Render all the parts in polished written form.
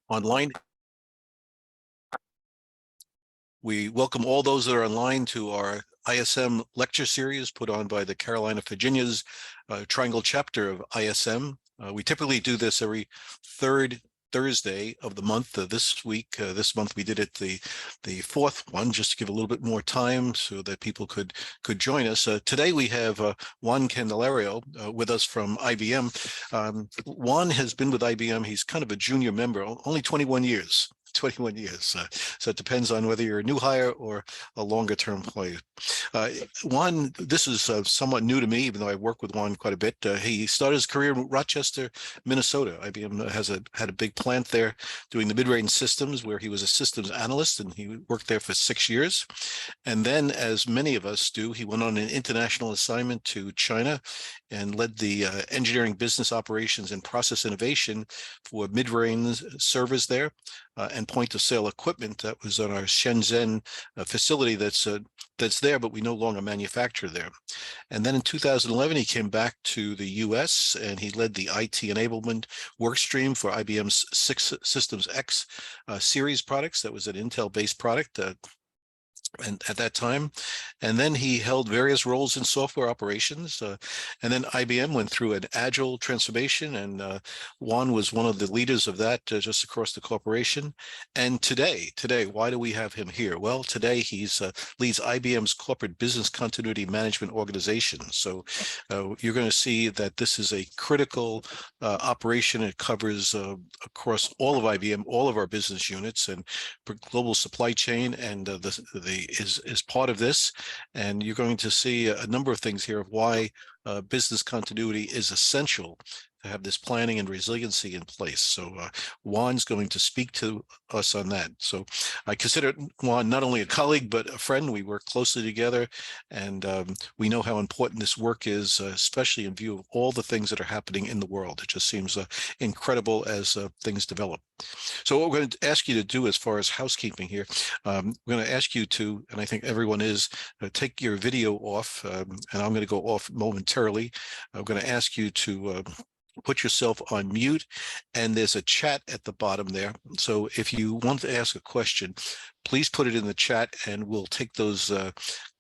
online. We welcome all those that are online to our ISM lecture series put on by the Carolina, Virginia's Triangle chapter of ISM. We typically do this every third Thursday of the month. This month we did it the fourth one, just to give a little bit more time so that people could join us. Today we have Juan Candelario with us from IBM. Juan has been with IBM. He's kind of a junior member, only 21 years. 21 years. So it depends on whether you're a new hire or a longer term employee. Juan, this is somewhat new to me, even though I work with Juan quite a bit. He started his career in Rochester, Minnesota. IBM had a big plant there doing the mid-range systems, where he was a systems analyst, and he worked there for 6 years. And then, as many of us do, he went on an international assignment to China and led the engineering, business operations, and process innovation for mid-range servers there. And point of sale equipment that was on our Shenzhen facility that's there, but we no longer manufacture there. And then in 2011, he came back to the US and he led the IT enablement work stream for IBM's Systems X series products. That was an Intel-based product. And at that time, and then he held various roles in software operations, and then IBM went through an agile transformation, and Juan was one of the leaders of that just across the corporation. And today, why do we have him here? Well, today he's leads IBM's corporate business continuity management organization. So you're going to see that this is a critical operation. It covers across all of IBM, all of our business units, and global supply chain, and is part of this. And you're going to see a number of things here of why business continuity is essential to have this planning and resiliency in place. So Juan's going to speak to us on that. So I consider Juan not only a colleague, but a friend. We work closely together, and we know how important this work is, especially in view of all the things that are happening in the world. It just seems incredible as things develop. So what we're going to ask you to do as far as housekeeping here, we're going to ask you to, and I think everyone is, take your video off, and I'm going to go off momentarily. I'm going to ask you to put yourself on mute, and there's a chat at the bottom there. So if you want to ask a question, please put it in the chat, and we'll take those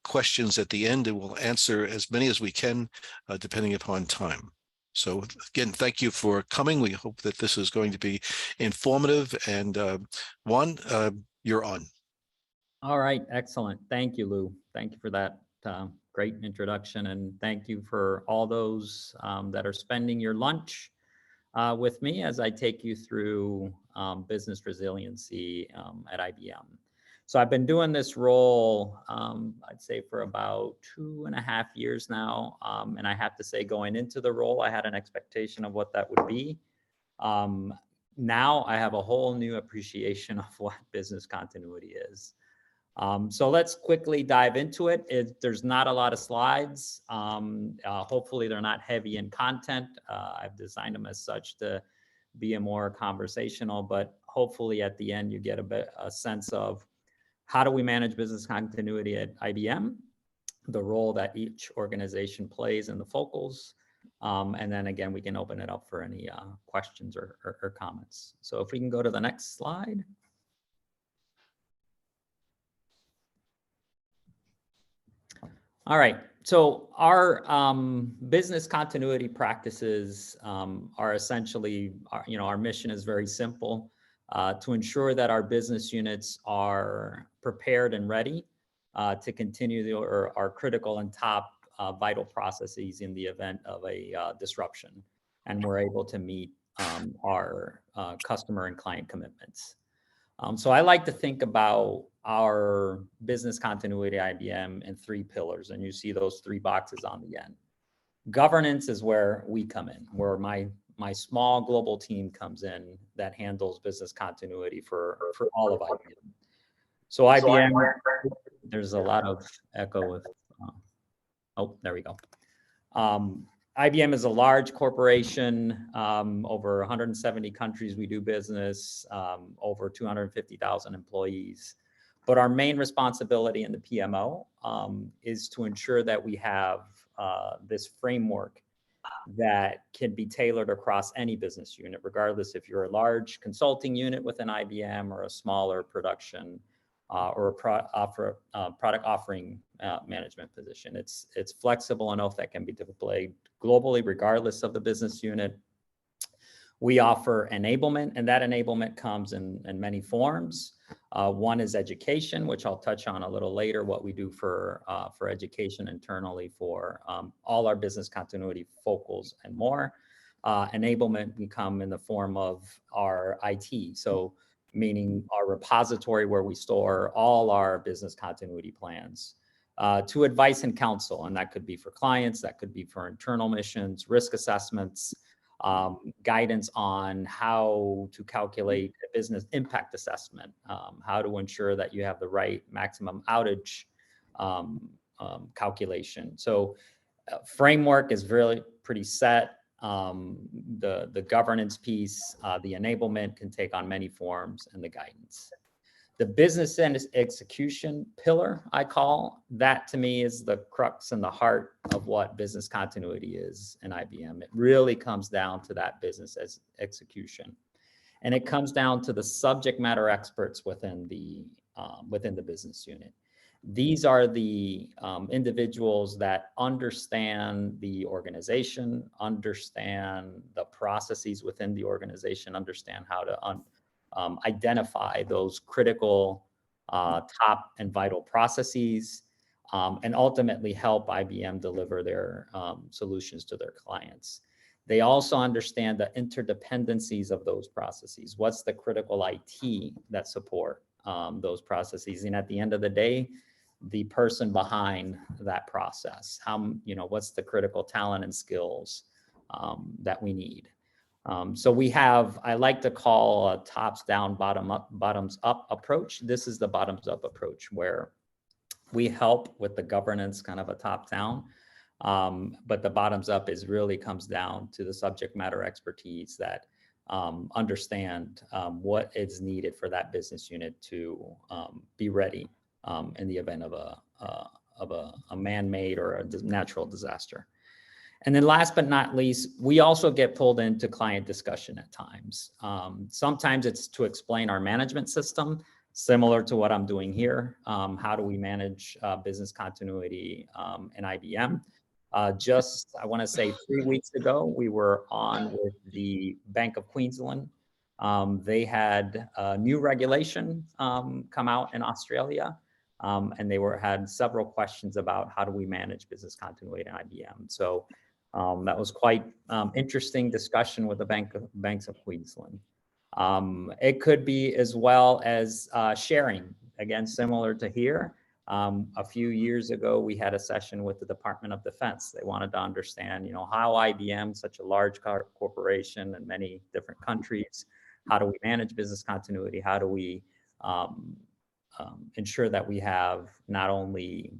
questions at the end, and we'll answer as many as we can, depending upon time. So again, thank you for coming. We hope that this is going to be informative. And Juan, you're on. All right, excellent. Thank you, Lou. Thank you for that great introduction, and thank you for all those that are spending your lunch with me as I take you through business resiliency at IBM. So I've been doing this role, I'd say, for about 2.5 years now. And I have to say, going into the role, I had an expectation of what that would be. Now I have a whole new appreciation of what business continuity is. So let's quickly dive into it. There's not a lot of slides. Hopefully they're not heavy in content. I've designed them as such to be a more conversational, but hopefully at the end you get a sense of how do we manage business continuity at IBM, the role that each organization plays in the focals, and then again, we can open it up for any questions or comments. So if we can go to the next slide. All right, so our business continuity practices are essentially, our mission is very simple, to ensure that our business units are prepared and ready to continue our critical and top vital processes in the event of a disruption, and we're able to meet our customer and client commitments. So I like to think about our business continuity IBM in 3 pillars, and you see those 3 boxes on the end. Governance is where we come in, where my small global team comes in that handles business continuity for all of IBM. So IBM, there's a lot of echo with, oh, there we go. IBM is a large corporation, over 170 countries we do business, over 250,000 employees. But our main responsibility in the PMO is to ensure that we have this framework that can be tailored across any business unit, regardless if you're a large consulting unit within IBM or a smaller production or a product offering management position. It's flexible enough that can be deployed globally, regardless of the business unit. We offer enablement, and that enablement comes in many forms. One is education, which I'll touch on a little later, what we do for education internally for all our business continuity focals and more. Enablement can come in the form of our IT, so meaning our repository where we store all our business continuity plans. To advice and counsel, and that could be for clients, that could be for internal missions, risk assessments, guidance on how to calculate a business impact assessment, how to ensure that you have the right maximum outage calculation. So framework is really pretty set. The governance piece, the enablement can take on many forms, and the guidance. The business and execution pillar, I call that, to me, is the crux and the heart of what business continuity is in IBM. It really comes down to that business as execution. And it comes down to the subject matter experts within the business unit. These are the individuals that understand the organization, understand the processes within the organization, understand how to identify those critical top and vital processes, and ultimately help IBM deliver their solutions to their clients. They also understand the interdependencies of those processes. What's the critical IT that support those processes? And at the end of the day, the person behind that process, what's the critical talent and skills that we need? So we have, I like to call a tops down, bottoms up approach. This is the bottoms up approach, where we help with the governance, kind of a top down. But the bottoms up really comes down to the subject matter expertise that understand what is needed for that business unit to be ready in the event of a man-made or a natural disaster. And then last but not least, we also get pulled into client discussion at times. Sometimes it's to explain our management system, similar to what I'm doing here. How do we manage business continuity in IBM? Just, I want to say 3 weeks ago, we were on with the Bank of Queensland. They had a new regulation come out in Australia. And they had several questions about how do we manage business continuity in IBM. So that was quite interesting discussion with the Banks of Queensland. It could be as well as sharing, again, similar to here. A few years ago, we had a session with the Department of Defense. They wanted to understand, how IBM, such a large corporation in many different countries, how do we manage business continuity? How do we ensure that we have not only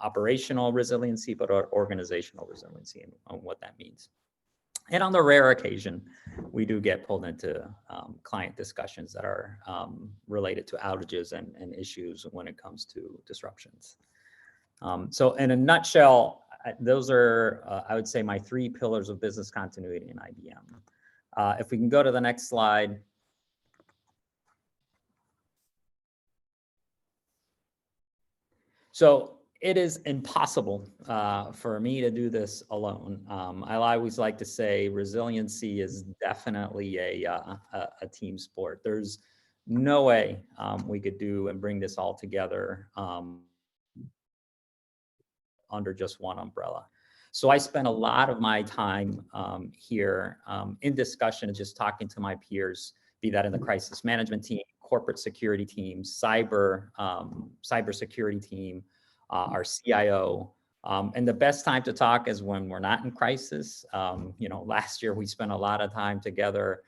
operational resiliency, but organizational resiliency, and what that means. And on the rare occasion, we do get pulled into client discussions that are related to outages and issues when it comes to disruptions. So in a nutshell, those are, I would say, my 3 pillars of business continuity in IBM. If we can go to the next slide. So it is impossible for me to do this alone. I always like to say resiliency is definitely a team sport. There's no way we could do and bring this all together under just one umbrella. So I spent a lot of my time here in discussion and just talking to my peers, be that in the crisis management team, corporate security team, cybersecurity team, our CIO. And the best time to talk is when we're not in crisis. Last year we spent a lot of time together,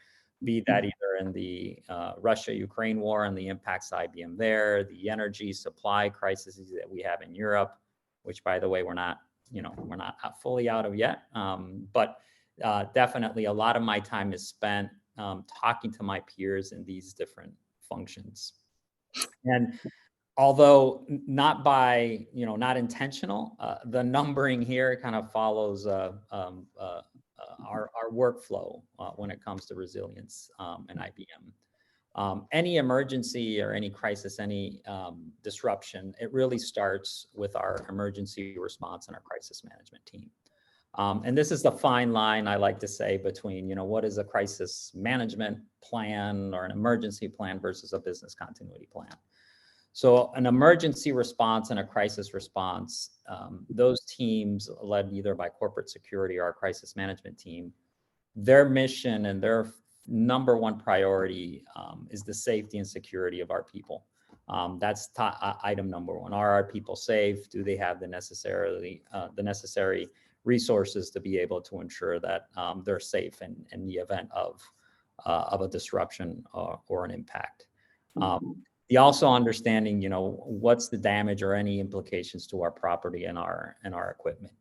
be that either in the Russia-Ukraine war and the impacts of IBM there, the energy supply crises that we have in Europe, which, by the way, we're not fully out of yet. But definitely a lot of my time is spent talking to my peers in these different functions. And although not by, not intentional, the numbering here kind of follows our workflow when it comes to resilience and IBM. Any emergency or any crisis, any disruption, it really starts with our emergency response and our crisis management team. And this is the fine line, I like to say, between, what is a crisis management plan or an emergency plan versus a business continuity plan. So an emergency response and a crisis response, those teams led either by corporate security or our crisis management team, their mission and their number one priority is the safety and security of our people. That's item number one. Are our people safe? Do they have the necessary resources to be able to ensure that they're safe in the event of a disruption or an impact? The also understanding, what's the damage or any implications to our property and our equipment.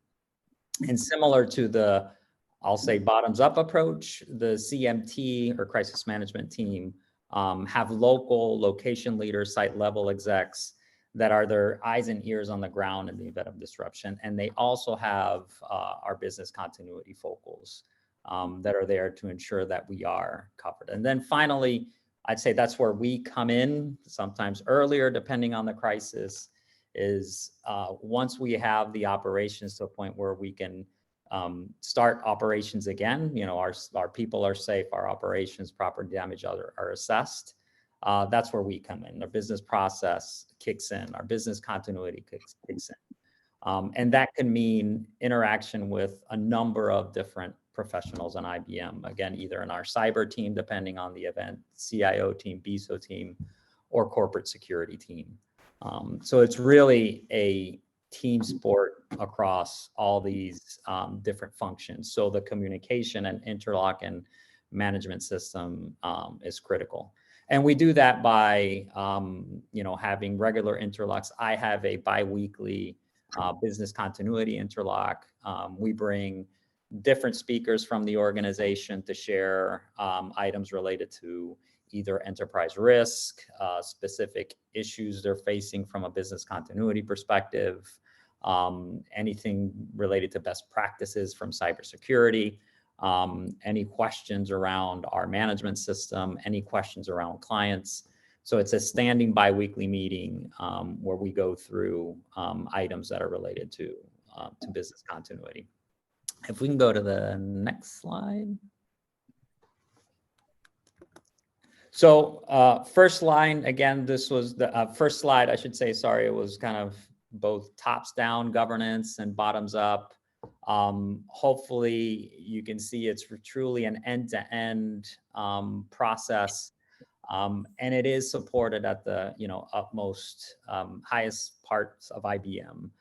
And similar to the, I'll say, bottoms up approach, the CMT or crisis management team have local location leaders, site level execs that are their eyes and ears on the ground in the event of disruption. And they also have our business continuity focals that are there to ensure that we are covered. And then finally, I'd say that's where we come in, sometimes earlier, depending on the crisis, is once we have the operations to a point where we can start operations again, our people are safe, our operations, property damage are assessed. That's where we come in. Our business process kicks in, our business continuity kicks in. And that can mean interaction with a number of different professionals on IBM, again, either in our cyber team, depending on the event, CIO team, BISO team, or corporate security team. So it's really a team sport across all these different functions. So the communication and interlock and management system is critical. And we do that by, having regular interlocks. I have a bi-weekly business continuity interlock. We bring different speakers from the organization to share items related to either enterprise risk, specific issues they're facing from a business continuity perspective, anything related to best practices from cybersecurity, any questions around our management system, any questions around clients. So it's a standing bi-weekly meeting where we go through items that are related to business continuity. If we can go to the next slide. So first line, again, this was the first slide, I should say, sorry, it was kind of both tops down governance and bottoms up. Hopefully you can see it's truly an end-to-end process. And it is supported at the utmost highest parts of IBM.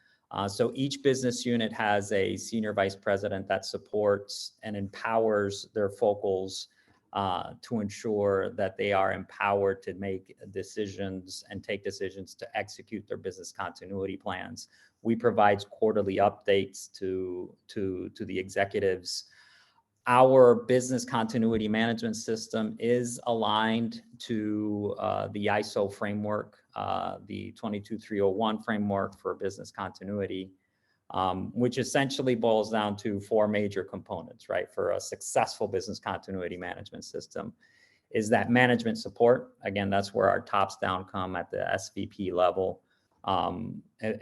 So each business unit has a senior vice president that supports and empowers their focals to ensure that they are empowered to make decisions and take decisions to execute their business continuity plans. We provide quarterly updates to the executives. Our business continuity management system is aligned to the ISO framework, the 22301 framework for business continuity, which essentially boils down to four major components, right? For a successful business continuity management system is that management support. Again, that's where our tops down come at the SVP level,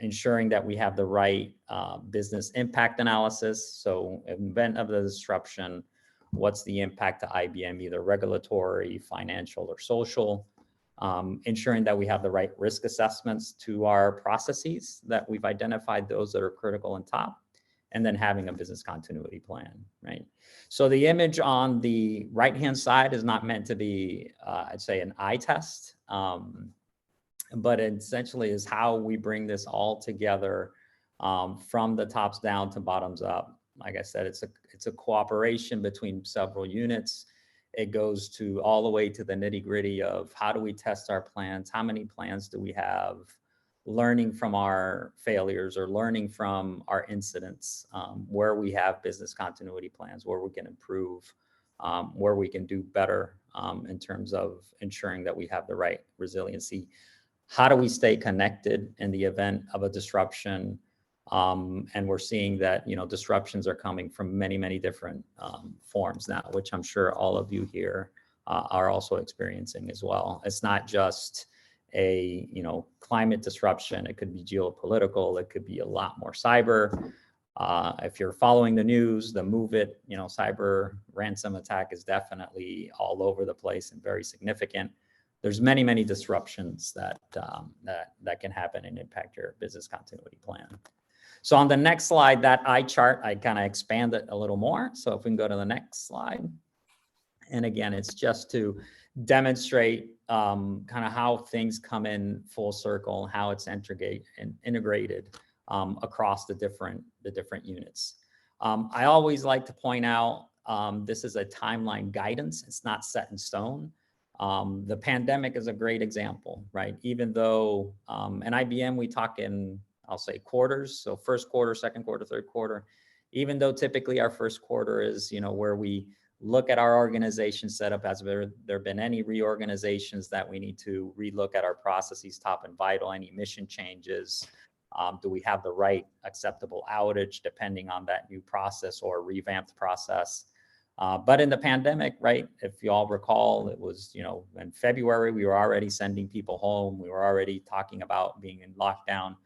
ensuring that we have the right business impact analysis. So in the event of the disruption, what's the impact to IBM, either regulatory, financial, or social? Ensuring that we have the right risk assessments to our processes, that we've identified those that are critical and top, and then having a business continuity plan, right? So the image on the right-hand side is not meant to be, I'd say, an eye test, but essentially is how we bring this all together from the tops down to bottoms up. Like I said, it's a cooperation between several units. It goes to all the way to the nitty gritty of how do we test our plans? How many plans do we have? Learning from our failures or learning from our incidents, where we have business continuity plans, where we can improve, where we can do better in terms of ensuring that we have the right resiliency. How do we stay connected in the event of a disruption? And we're seeing that, disruptions are coming from many, many different forms now, which I'm sure all of you here are also experiencing as well. It's not just a, climate disruption. It could be geopolitical. It could be a lot more cyber. If you're following the news, the Move It, cyber ransom attack is definitely all over the place and very significant. There's many, many disruptions that can happen and impact your business continuity plan. So on the next slide, that eye chart, I kind of expand it a little more. So if we can go to the next slide. And again, it's just to demonstrate kind of how things come in full circle, how it's integrated across the different units. I always like to point out this is a timeline guidance. It's not set in stone. The pandemic is a great example, right? Even though in IBM, we talk in, I'll say, quarters. So first quarter, second quarter, third quarter, even though typically our first quarter is, where we look at our organization setup. Has there been any reorganizations that we need to relook at our processes, top and vital, any mission changes? Do we have the right acceptable outage depending on that new process or revamped process? But in the pandemic, right, if you all recall, it was, in February, we were already sending people home. We were already talking about being in lockdown.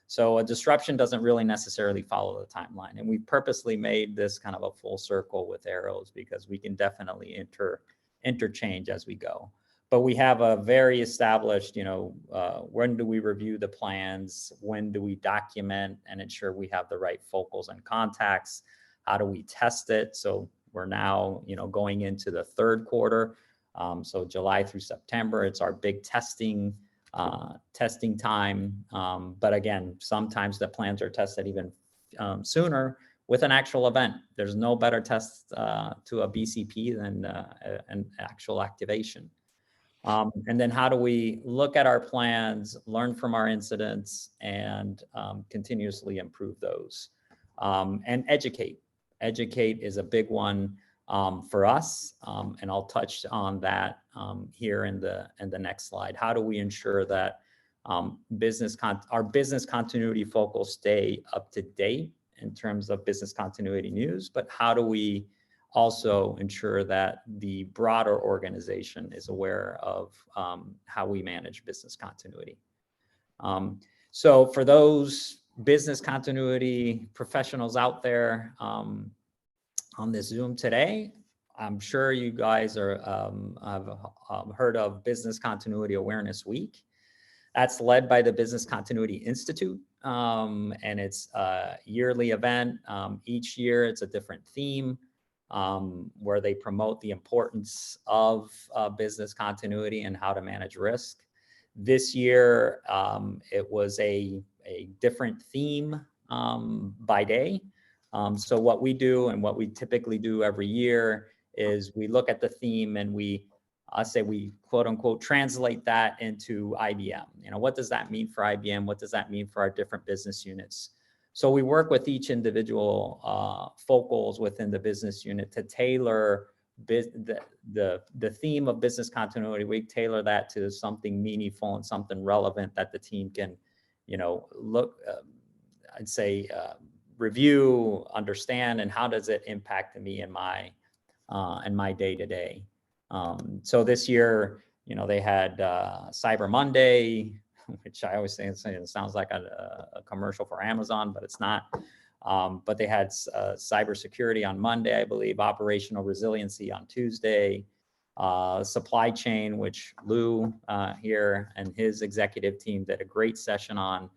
So a disruption doesn't really necessarily follow the timeline. And we purposely made this kind of a full circle with arrows because we can definitely interchange as we go. But we have a very established, when do we review the plans? When do we document and ensure we have the right focals and contacts? How do we test it? So we're now, going into the third quarter. So July through September, it's our big testing time. But again, sometimes the plans are tested even sooner with an actual event. There's no better test to a BCP than an actual activation. And then how do we look at our plans, learn from our incidents, and continuously improve those? And educate. Educate is a big one for us, and I'll touch on that here in the next slide. How do we ensure that our business continuity focus stay up to date in terms of business continuity news, but how do we also ensure that the broader organization is aware of how we manage business continuity? So for those business continuity professionals out there on this Zoom today, I'm sure you guys have heard of Business Continuity Awareness Week. That's led by the Business Continuity Institute, and it's a yearly event. Each year, it's a different theme where they promote the importance of business continuity and how to manage risk. This year, it was a different theme by day. So what we do and what we typically do every year is we look at the theme and we quote unquote translate that into IBM. What does that mean for IBM? What does that mean for our different business units? So we work with each individual focals within the business unit to tailor the theme of Business Continuity Week, tailor that to something meaningful and something relevant that the team can, look, review, understand, and how does it impact me in my day-to-day. So this year, they had Cyber Monday, which I always say it sounds like a commercial for Amazon, but it's not. But they had cybersecurity on Monday, I believe, operational resiliency on Tuesday, supply chain, which Lou here and his executive team did a great session on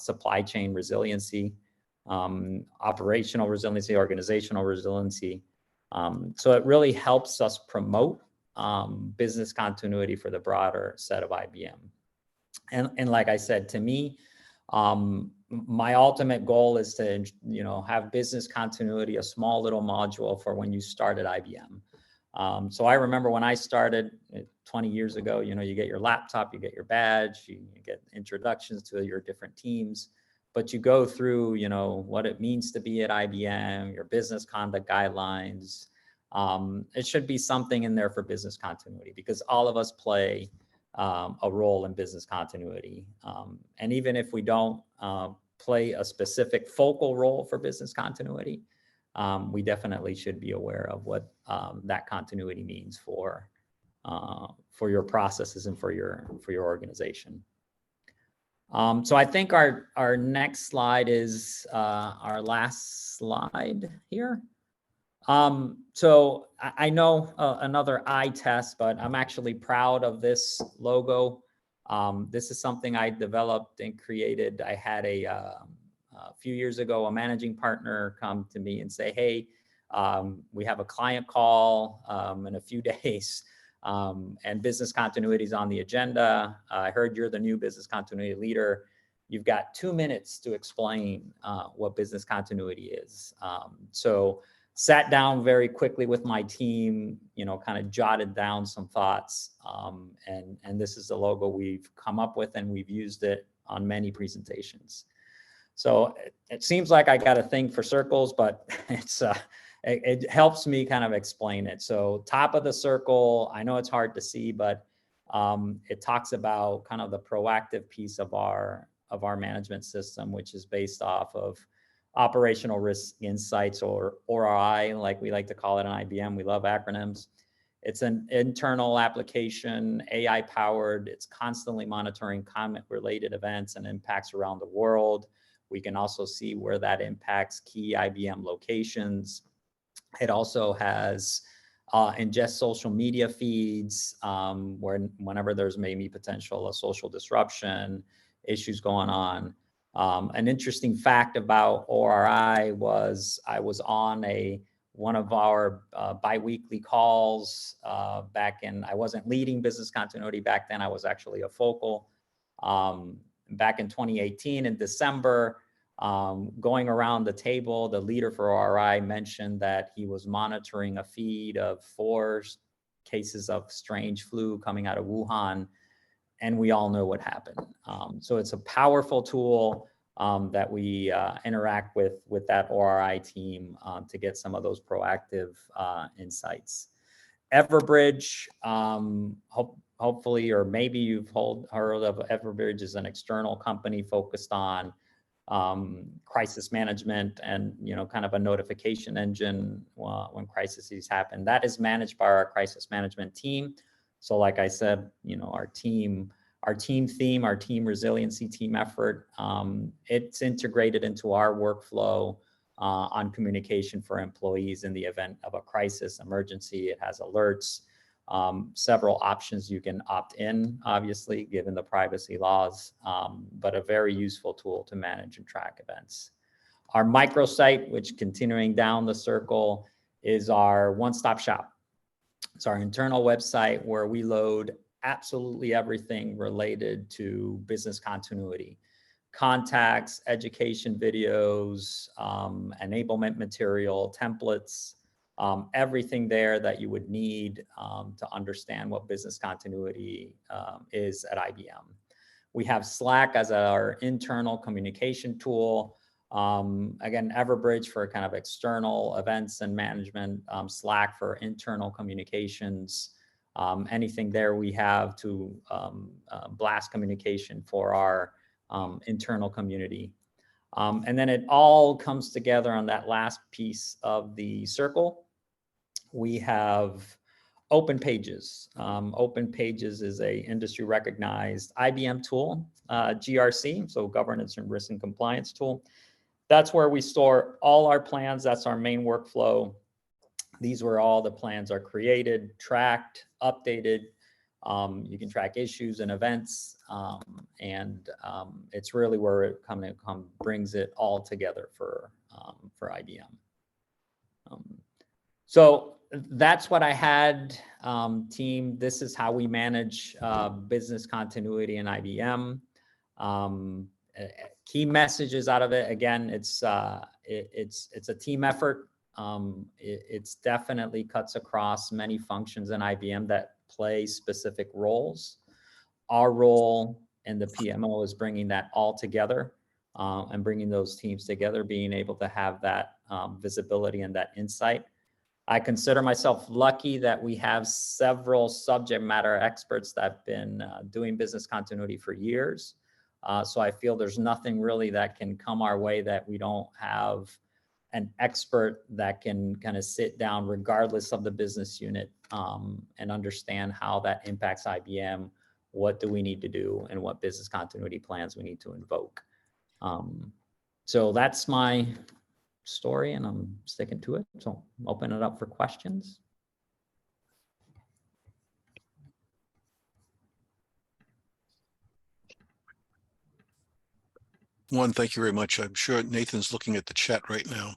supply chain resiliency, operational resiliency, organizational resiliency. So it really helps us promote business continuity for the broader set of IBM. And like I said, to me, my ultimate goal is to, have business continuity, a small little module for when you start at IBM. So I remember when I started 20 years ago, you get your laptop, you get your badge, you get introductions to your different teams, but you go through, what it means to be at IBM, your business conduct guidelines. It should be something in there for business continuity because all of us play a role in business continuity. And even if we don't play a specific focal role for business continuity, we definitely should be aware of what that continuity means for your processes and for your organization. So I think our next slide is our last slide here. So I know another eye test, but I'm actually proud of this logo. This is something I developed and created. I had a few years ago, a managing partner come to me and say, hey, we have a client call in a few days, and business continuity is on the agenda. I heard you're the new business continuity leader. You've got 2 minutes to explain what business continuity is. So sat down very quickly with my team, kind of jotted down some thoughts. And this is the logo we've come up with, and we've used it on many presentations. So it seems like I got a thing for circles, but it helps me kind of explain it. So top of the circle, I know it's hard to see, but it talks about kind of the proactive piece of our management system, which is based off of operational risk insights, or ORI, like we like to call it in IBM. We love acronyms. It's an internal application, AI powered. It's constantly monitoring climate-related events and impacts around the world. We can also see where that impacts key IBM locations. It also has ingest social media feeds, whenever there's maybe potential of social disruption, issues going on. An interesting fact about ORI was I was on one of our biweekly calls back in, I wasn't leading business continuity back then, I was actually a focal. Back in 2018 in December, going around the table, the leader for ORI mentioned that he was monitoring a feed of 4 cases of strange flu coming out of Wuhan, and we all know what happened. So it's a powerful tool that we interact with that ORI team to get some of those proactive insights. Everbridge, hopefully, or maybe you've heard of Everbridge, is an external company focused on crisis management and kind of a notification engine when crises happen. That is managed by our crisis management team. So like I said, our team theme, our team resiliency team effort, it's integrated into our workflow on communication for employees in the event of a crisis, emergency. It has alerts, several options you can opt in, obviously, given the privacy laws, but a very useful tool to manage and track events. Our microsite, which continuing down the circle, is our one-stop shop. It's our internal website where we load absolutely everything related to business continuity. Contacts, education videos, enablement material, templates, everything there that you would need to understand what business continuity is at IBM. We have Slack as our internal communication tool. Again, Everbridge for kind of external events and management, Slack for internal communications. Anything there we have to blast communication for our internal community. And then it all comes together on that last piece of the circle. We have Open Pages. Open Pages is a industry recognized IBM tool, GRC, so governance and risk and compliance tool. That's where we store all our plans. That's our main workflow. These were all the plans are created, tracked, updated. You can track issues and events, and it's really where it brings it all together for IBM. So that's what I had, team. This is how we manage business continuity in IBM. Key messages out of it. Again, it's a team effort. It's definitely cuts across many functions in IBM that play specific roles. Our role in the PMO is bringing that all together and bringing those teams together, being able to have that visibility and that insight. I consider myself lucky that we have several subject matter experts that have been doing business continuity for years. So I feel there's nothing really that can come our way that we don't have an expert that can kind of sit down regardless of the business unit and understand how that impacts IBM, what do we need to do, and what business continuity plans we need to invoke. So that's my story, and I'm sticking to it. So open it up for questions. Juan, thank you very much. I'm sure Nathan's looking at the chat right now.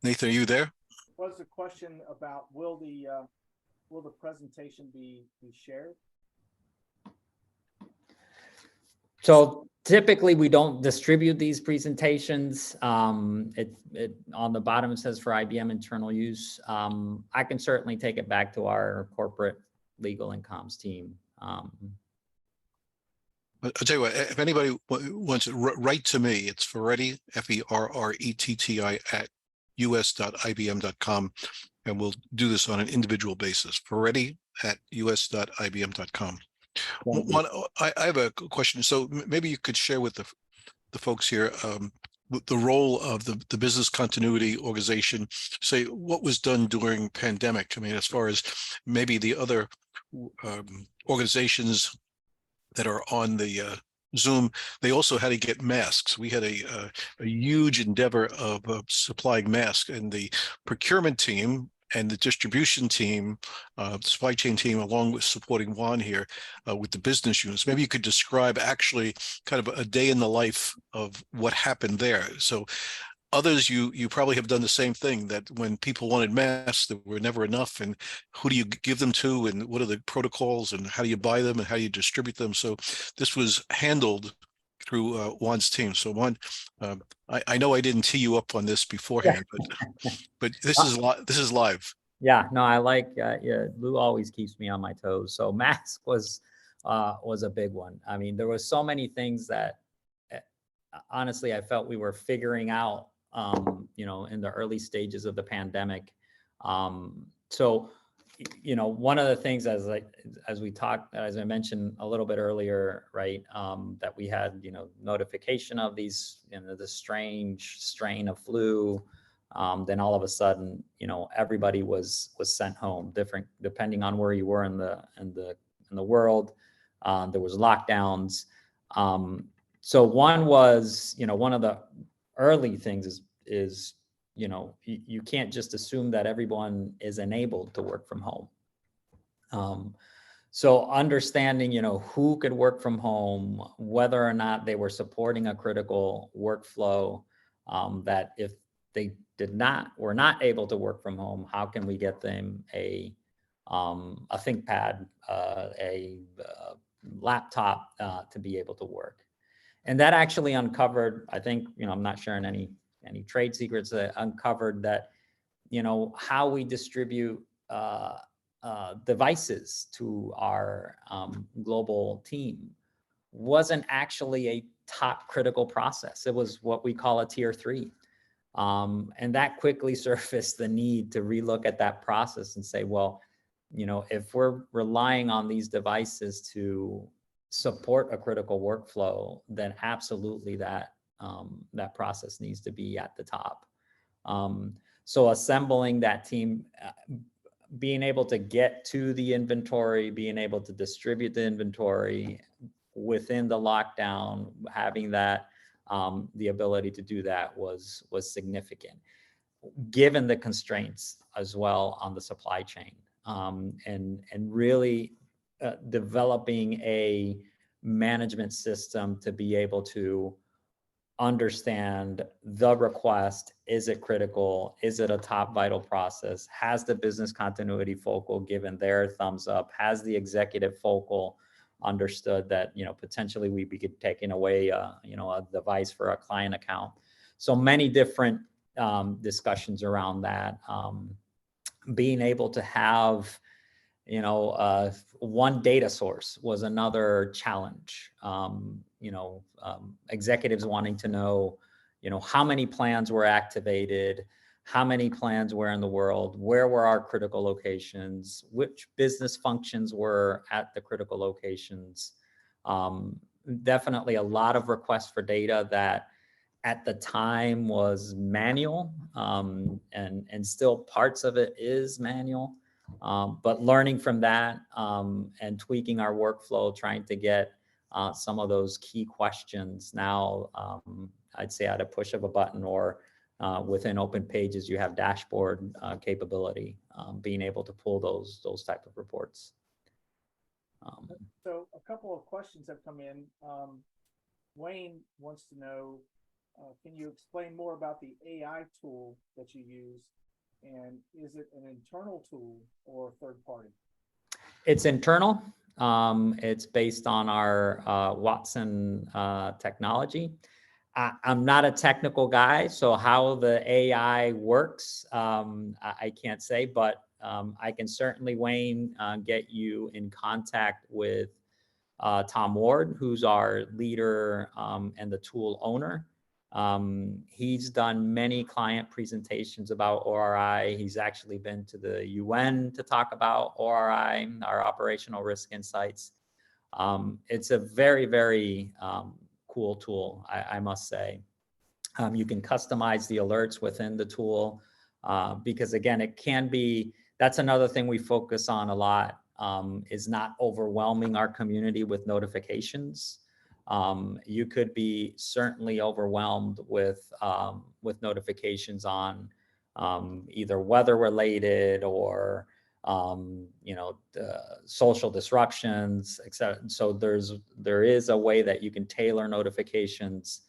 Nathan, are you there? Was a question about will the presentation be shared? So typically we don't distribute these presentations. It on the bottom it says for IBM internal use. I can certainly take it back to our corporate legal and comms team. I'll tell you what, if anybody wants to write to me, it's Ferretti, Ferretti at us.ibm.com. And we'll do this on an individual basis. Ferretti at us.ibm.com. One, I have a question. So maybe you could share with the folks here the role of the business continuity organization. Say what was done during pandemic. I mean, as far as maybe the other organizations that are on the Zoom, they also had to get masks. We had a huge endeavor of supplying masks, and the procurement team and the distribution team, supply chain team, along with supporting Juan here with the business units. Maybe you could describe actually kind of a day in the life of what happened there. So others, you probably have done the same thing, that when people wanted masks, there were never enough, and who do you give them to, and what are the protocols, and how do you buy them, and how do you distribute them? So this was handled through Juan's team. So Juan, I know I didn't tee you up on this beforehand, but this is live. Yeah, no, I like, yeah, Lou always keeps me on my toes. So mask was a big one. I mean, there was so many things that honestly, I felt we were figuring out, in the early stages of the pandemic. So, one of the things as I mentioned a little bit earlier, right, that we had, notification of these, the strange strain of flu. Then all of a sudden, everybody was sent home, different depending on where you were in the world. There was lockdowns. So one was, one of the early things is you can't just assume that everyone is enabled to work from home. So understanding, who could work from home, whether or not they were supporting a critical workflow, that if they were not able to work from home, how can we get them a ThinkPad, a laptop to be able to work? And that actually uncovered, I think, I'm not sharing any trade secrets, that uncovered that, how we distribute devices to our global team wasn't actually a top critical process. It was what we call a tier 3. And that quickly surfaced the need to relook at that process and say, well, if we're relying on these devices to support a critical workflow, then absolutely that process needs to be at the top. So assembling that team, being able to get to the inventory, being able to distribute the inventory within the lockdown, having that the ability to do that was significant, given the constraints as well on the supply chain, and really developing a management system to be able to understand the request. Is it critical? Is it a top vital process? Has the business continuity focal given their thumbs up? Has the executive focal understood that, potentially we be taking away, a device for a client account? So many different discussions around that. Being able to have one data source was another challenge. Executives wanting to know, how many plans were activated, how many plans were in the world, where were our critical locations, which business functions were at the critical locations. Definitely a lot of requests for data that at the time was manual, and still parts of it is manual. But learning from that, and tweaking our workflow, trying to get some of those key questions now, I'd say at a push of a button, or within Open Pages, you have dashboard capability, being able to pull those type of reports. So a couple of questions have come in. Wayne wants to know, can you explain more about the AI tool that you use? And is it an internal tool or third party? It's internal. It's based on our Watson technology. I'm not a technical guy, so how the AI works, I can't say, but I can certainly, Wayne, get you in contact with Tom Ward, who's our leader and the tool owner. He's done many client presentations about ORI. He's actually been to the UN to talk about ORI, our operational risk insights. It's a very, very cool tool, I must say. You can customize the alerts within the tool because, again, it can be, that's another thing we focus on a lot, is not overwhelming our community with notifications. You could be certainly overwhelmed with notifications on either weather related or social disruptions, etc. So there is a way that you can tailor notifications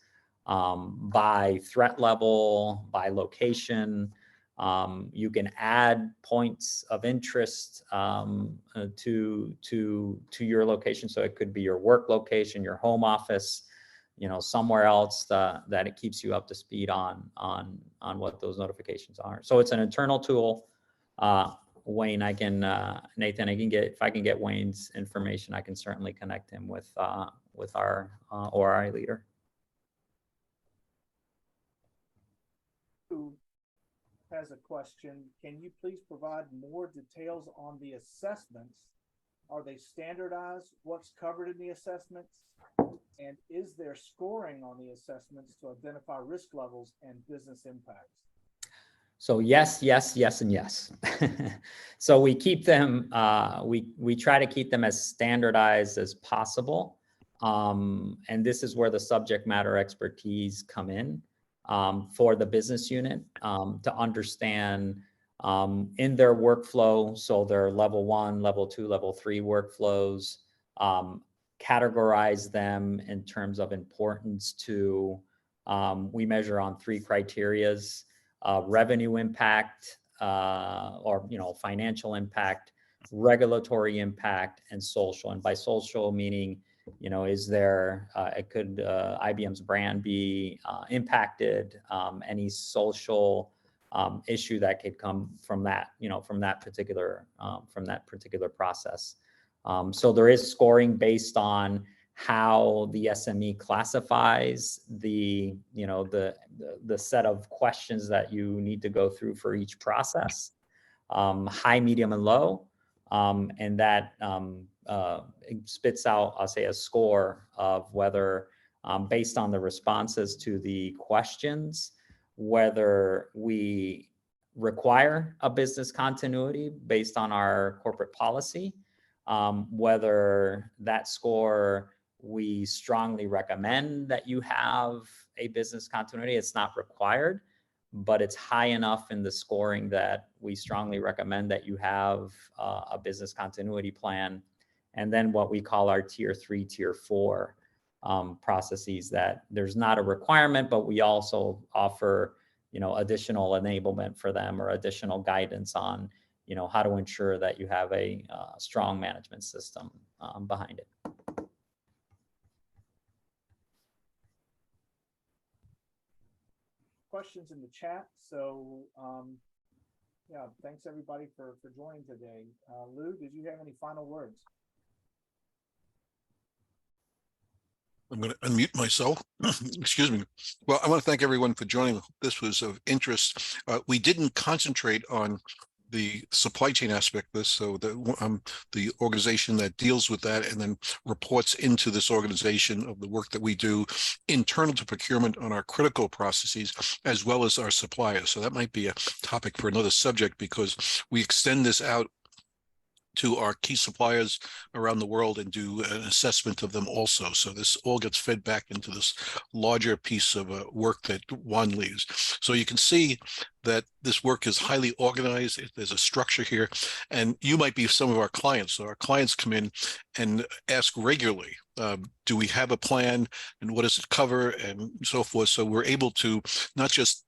by threat level, by location. You can add points of interest to your location. So it could be your work location, your home office, somewhere else that it keeps you up to speed on what those notifications are. So it's an internal tool. Wayne, Nathan, if I can get Wayne's information, I can certainly connect him with our ORI leader. Who has a question? Can you please provide more details on the assessments? Are they standardized? What's covered in the assessments? And is there scoring on the assessments to identify risk levels and business impacts? So yes, yes, yes, and yes. So we keep them, we try to keep them as standardized as possible. And this is where the subject matter expertise come in for the business unit to understand in their workflow. So their level 1, level 2, level 3 workflows, categorize them in terms of importance to, we measure on 3 criterias. Revenue impact, or financial impact, regulatory impact, and social. And by social meaning, is there it could IBM's brand be impacted? Any social issue that could come from that, from that particular process. So there is scoring based on how the SME classifies the set of questions that you need to go through for each process, high, medium, and low, and that spits out, I'll say, a score of whether, based on the responses to the questions, whether we require a business continuity based on our corporate policy, whether that score, we strongly recommend that you have a business continuity. It's not required, but it's high enough in the scoring that we strongly recommend that you have a business continuity plan. And then what we call our tier 3, tier 4 processes, that there's not a requirement, but we also offer, additional enablement for them or additional guidance on, how to ensure that you have a strong management system behind it. Questions in the chat. So Yeah, thanks everybody for joining today. Lou, did you have any final words? I'm going to unmute myself. Excuse me. Well, I want to thank everyone for joining. This was of interest. We didn't concentrate on the supply chain aspect of this, so the organization that deals with that and then reports into this organization of the work that we do internal to procurement on our critical processes, as well as our suppliers. So that might be a topic for another subject, because we extend this out to our key suppliers around the world and do an assessment of them also. So this all gets fed back into this larger piece of work that Juan leads. So you can see that this work is highly organized. There's a structure here, and you might be some of our clients. So our clients come in and ask regularly, do we have a plan, and what does it cover, and so forth. So we're able to not just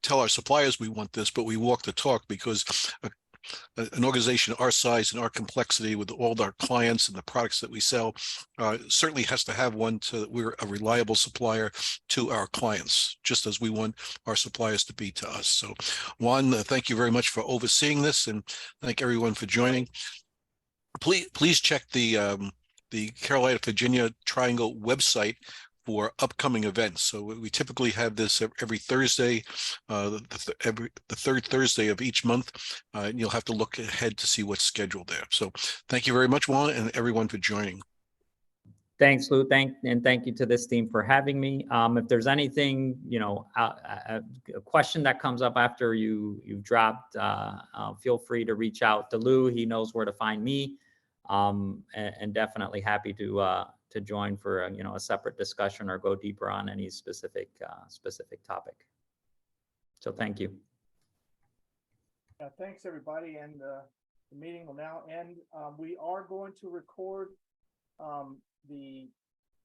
tell our suppliers we want this, but we walk the talk, because an organization our size and our complexity, with all our clients and the products that we sell, certainly has to have one so that we're a reliable supplier to our clients, just as we want our suppliers to be to us. So Juan, thank you very much for overseeing this, and thank everyone for joining. Please check the Carolina, Virginia Triangle website for upcoming events. So we typically have this every Thursday, the third Thursday of each month, and you'll have to look ahead to see what's scheduled there. So thank you very much, Juan, and everyone for joining. Thanks, Lou. Thank you to this team for having me. If there's anything, a question that comes up after you've dropped, feel free to reach out to Lou. He knows where to find me, and definitely happy to join for a separate discussion or go deeper on any specific topic. So thank you. Thanks everybody, and the meeting will now end. We are going to record the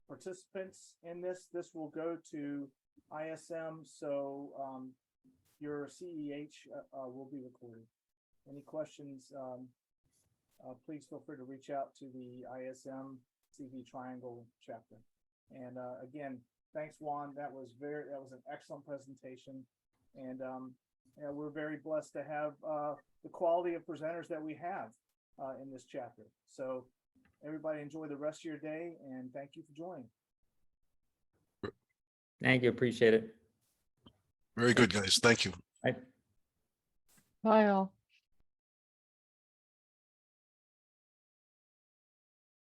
participants in this. This will go to ISM, so your CEH will be recorded. Any questions, please feel free to reach out to the ISM CV Triangle chapter. And again, thanks Juan, that was an excellent presentation, and we're very blessed to have the quality of presenters that we have in this chapter. So everybody enjoy the rest of your day, and thank you for joining. Thank you. Appreciate it. Very good, guys. Thank you. Bye. Bye all.